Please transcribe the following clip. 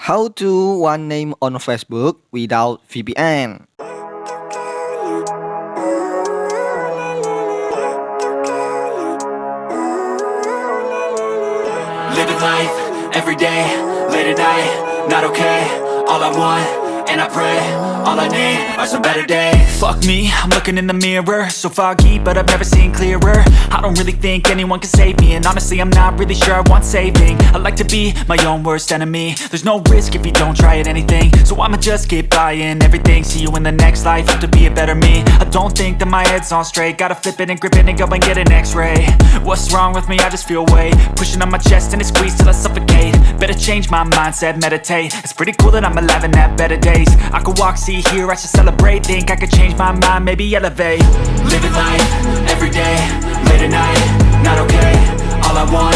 How to one name on Facebook without VPN. Living life, everyday, late at night, not okay. All I want, and I pray, all I need are some better days. Fuck me, I'm looking in the mirror, so foggy, but I've never seen clearer. I don't really think anyone can save me, and honestly I'm not really sure I want saving. I like to be my own worst enemy. There's no risk if you don't try at anything, so I'ma just keep buying everything. See you in the next life, have to be a better me. I don't think that my head's on straight, gotta flip it and grip it and go and get an x-ray. What's wrong with me? I just feel weight pushing on my chest and it squeezes till I suffocate. Better change my mindset, meditate. It's pretty cool that I'm alive and have better days. I could walk, see, hear, I should celebrate. Think I could change my mind, maybe elevate. Living life, everyday, late at night, not okay. All I want,